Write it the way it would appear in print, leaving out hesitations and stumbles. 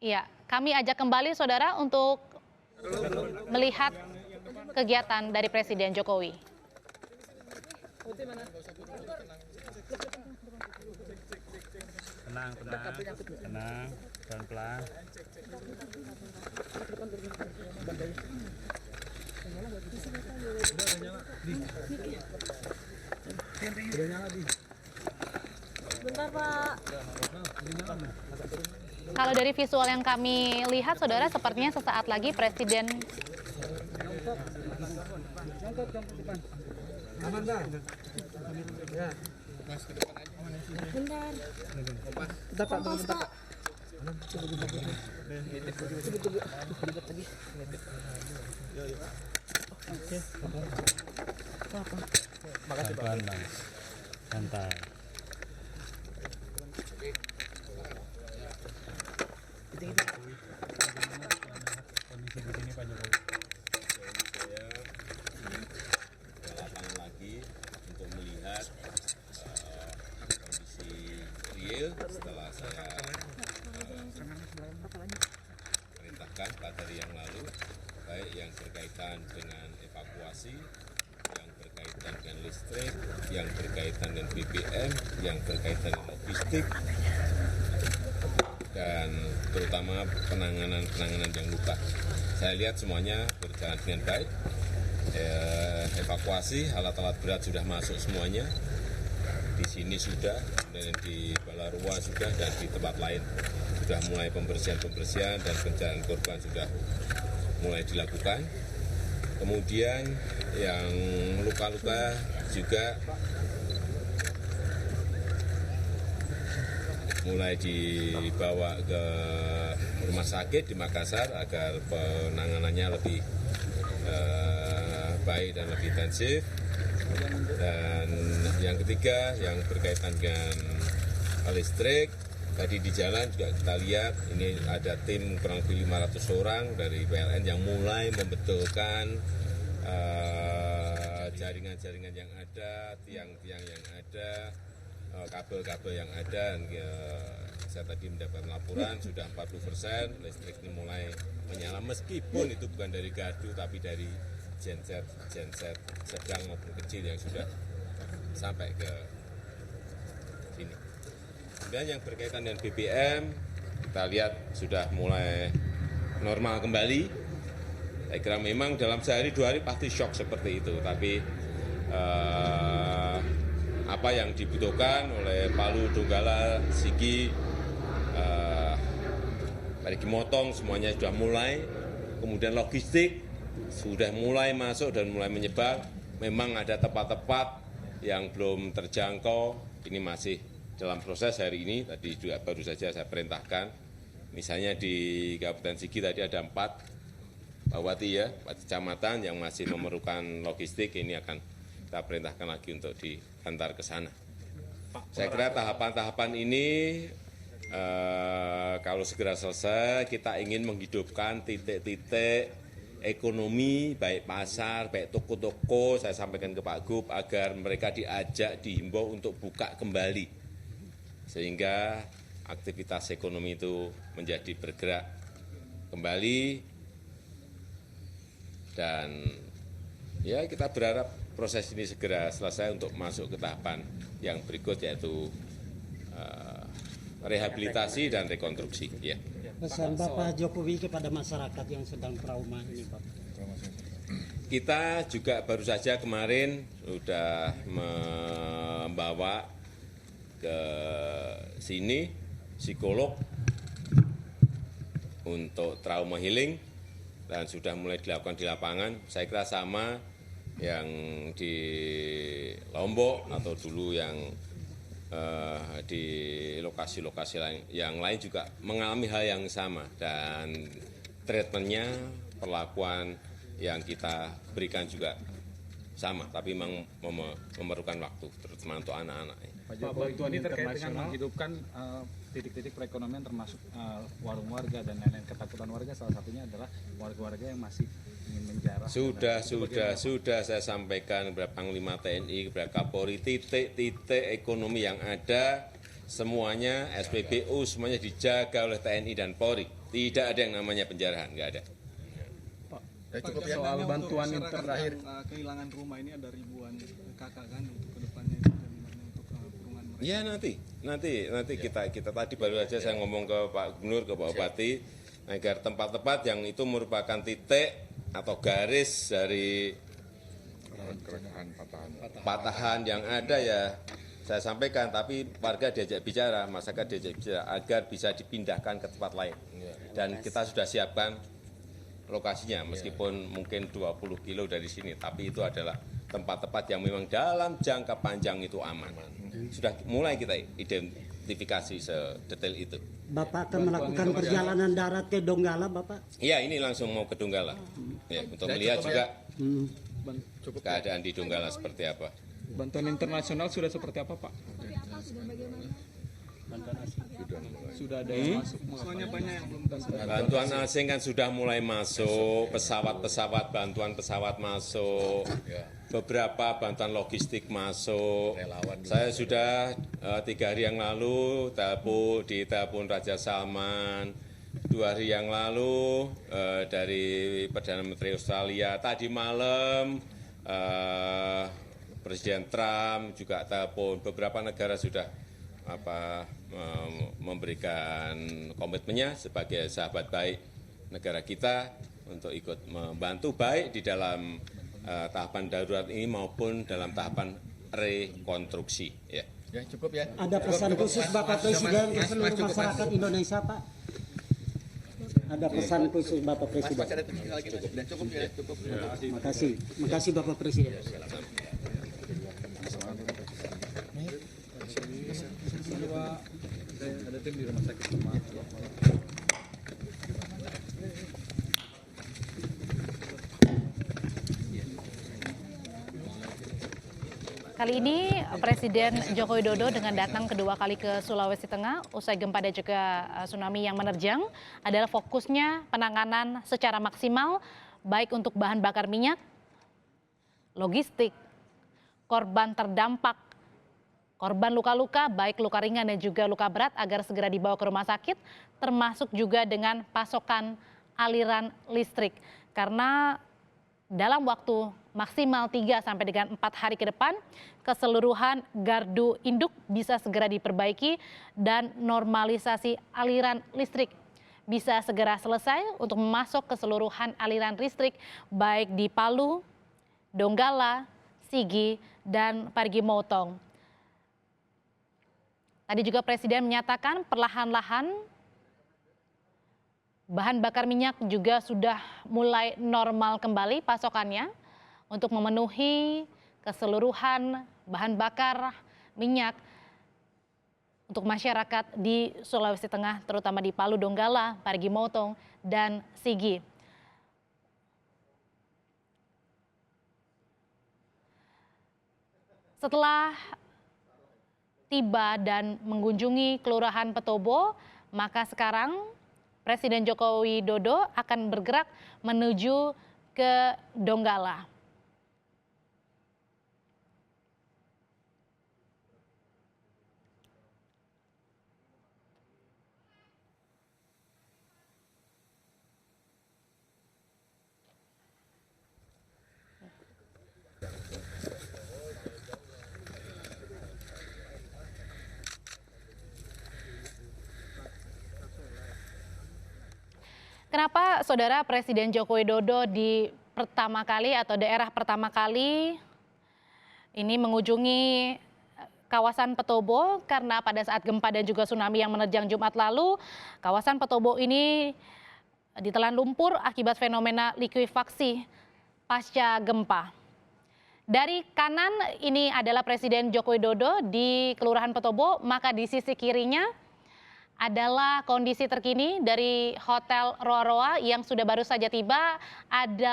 Iya, kami ajak kembali saudara untuk melihat kegiatan dari Presiden Jokowi. Tenang, pelan-pelan. Bentar, Pak. Kalau dari visual yang kami lihat, saudara, sepertinya sesaat lagi Presiden Bentar, Pak. Bentar. Pelan-pelan, Bang. Santai. Kondisi begini Pak Jokowi. Saya ke lapangan lagi untuk melihat kondisi real setelah saya perintahkan pada hari yang lalu, baik yang berkaitan dengan evakuasi, yang berkaitan dengan listrik, yang berkaitan dengan BBM, yang berkaitan dengan logistik, dan terutama penanganan yang luka. Saya lihat semuanya berjalan dengan baik. Evakuasi alat-alat berat sudah masuk semuanya. Di sini sudah, dan di Balarua sudah, dan di tempat lain sudah mulai pembersihan dan pencarian korban sudah mulai dilakukan. Kemudian yang luka-luka juga mulai dibawa ke rumah sakit di Makassar agar penanganannya lebih baik dan lebih intensif. Dan yang ketiga yang berkaitan dengan listrik, tadi di jalan juga kita lihat ini ada tim kurang lebih 500 orang dari PLN yang mulai membetulkan jaringan-jaringan yang ada, tiang-tiang yang ada, kabel-kabel yang ada. Saya tadi mendapatkan laporan sudah 40% listrik ini mulai menyala, meskipun itu bukan dari gardu tapi dari genset sedang maupun kecil yang sudah sampai ke sini. Dan yang berkaitan dengan BBM, kita lihat sudah mulai normal kembali. Saya kira memang dalam sehari 2 hari pasti shock seperti itu, tapi apa yang dibutuhkan oleh Palu, Donggala, Sigi, Parigi Motong semuanya sudah mulai. Kemudian logistik sudah mulai masuk dan mulai menyebar. Memang ada tempat-tempat yang belum terjangkau, ini masih dalam proses hari ini. Tadi juga baru saja saya perintahkan, misalnya di Kabupaten Sigi tadi ada 4 Bawati ya, 4 kecamatan yang masih memerlukan logistik, ini akan kita perintahkan lagi untuk diantar ke sana. Saya kira tahapan-tahapan ini kalau segera selesai, kita ingin menghidupkan titik-titik ekonomi, baik pasar, baik toko-toko. Saya sampaikan ke Pak Gub agar mereka diajak, dihimbau untuk buka kembali, sehingga aktivitas ekonomi itu menjadi bergerak kembali. Dan ya kita berharap proses ini segera selesai untuk masuk ke tahapan yang berikut, yaitu rehabilitasi dan rekonstruksi. Ya. Pesan Bapak Jokowi kepada masyarakat yang sedang trauma ini, Pak. Kita juga baru saja kemarin sudah membawa ke sini psikolog untuk trauma healing dan sudah mulai dilakukan di lapangan. Saya kira sama yang di Lombok atau dulu yang di lokasi-lokasi yang lain juga mengalami hal yang sama, dan treatmentnya, perlakuan yang kita berikan juga sama, tapi memang memerlukan waktu, terutama untuk anak-anak. Pak Jokowi, ini terkait dengan menghidupkan titik-titik perekonomian termasuk warung warga dan lain-lain. Ketakutan warga salah satunya adalah warga-warga yang masih ingin menjarah. Sudah saya sampaikan kepada Panglima TNI, kepada Kapolri, titik-titik ekonomi yang ada semuanya SPBU semuanya dijaga oleh TNI dan Polri. Tidak ada yang namanya penjarahan, nggak ada. Cukup ya. Soal bantuan yang terakhir kehilangan rumah ini ada ribuan kakak kan untuk kedepannya itu dan gimana untuk kurungan mereka. Ya nanti kita tadi baru aja saya ngomong ke Pak Gubernur, ke Pak Bupati agar tempat-tempat yang itu merupakan titik atau garis dari patahan yang ada ya saya sampaikan, tapi warga diajak bicara, masyarakat diajak bicara agar bisa dipindahkan ke tempat lain. Dan kita sudah siapkan lokasinya meskipun mungkin 20 kilo dari sini, tapi itu adalah tempat-tempat yang memang dalam jangka panjang itu aman. Sudah mulai kita identifikasi sedetail itu. Bapak akan melakukan perjalanan darat ke Donggala, Bapak? Iya, ini langsung mau ke Donggala. Ya, untuk melihat juga keadaan di Donggala seperti apa. bantuan internasional sudah seperti apa, Pak? Sudah ada yang masuk. Semuanya banyak yang belum tahu. Bantuan asing kan sudah mulai masuk, pesawat-pesawat, bantuan pesawat masuk, beberapa bantuan logistik masuk. Saya sudah 3 hari yang lalu ditelepon Raja Salman, 2 hari yang lalu dari Perdana Menteri Australia, tadi malam Presiden Trump juga telepon, beberapa negara sudah memberikan komitmennya sebagai sahabat baik negara kita untuk ikut membantu baik di dalam tahapan darurat ini maupun dalam tahapan rekonstruksi. Ya. Ya cukup ya. Ada pesan khusus Bapak Presiden ke seluruh masyarakat Indonesia, Pak? Ada pesan khusus Bapak Presiden. Cukup ya, cukup. Terima kasih Bapak Presiden. Ada tim di rumah sakit sama. Kali ini Presiden Joko Widodo dengan datang kedua kali ke Sulawesi Tengah usai gempa dan juga tsunami yang menerjang adalah fokusnya penanganan secara maksimal baik untuk bahan bakar minyak, logistik, korban terdampak, korban luka-luka baik luka ringan dan juga luka berat agar segera dibawa ke rumah sakit, termasuk juga dengan pasokan aliran listrik. Karena dalam waktu maksimal 3 sampai dengan 4 hari ke depan, keseluruhan gardu induk bisa segera diperbaiki dan normalisasi aliran listrik bisa segera selesai untuk memasok keseluruhan aliran listrik baik di Palu, Donggala, Sigi, dan Parigi Motong. Tadi juga Presiden menyatakan perlahan-lahan bahan bakar minyak juga sudah mulai normal kembali pasokannya untuk memenuhi keseluruhan bahan bakar minyak untuk masyarakat di Sulawesi Tengah, terutama di Palu, Donggala, Parigi Motong, dan Sigi. Setelah tiba dan mengunjungi Kelurahan Petobo, maka sekarang Presiden Joko Widodo akan bergerak menuju ke Donggala. Kenapa Saudara Presiden Joko Widodo di pertama kali atau daerah pertama kali ini mengunjungi kawasan Petobo? Karena pada saat gempa dan juga tsunami yang menerjang Jumat lalu, kawasan Petobo ini ditelan lumpur akibat fenomena likuifaksi pasca gempa. Dari kanan ini adalah Presiden Joko Widodo di Kelurahan Petobo, maka di sisi kirinya adalah kondisi terkini dari Hotel Roa Roa yang sudah baru saja tiba. Ada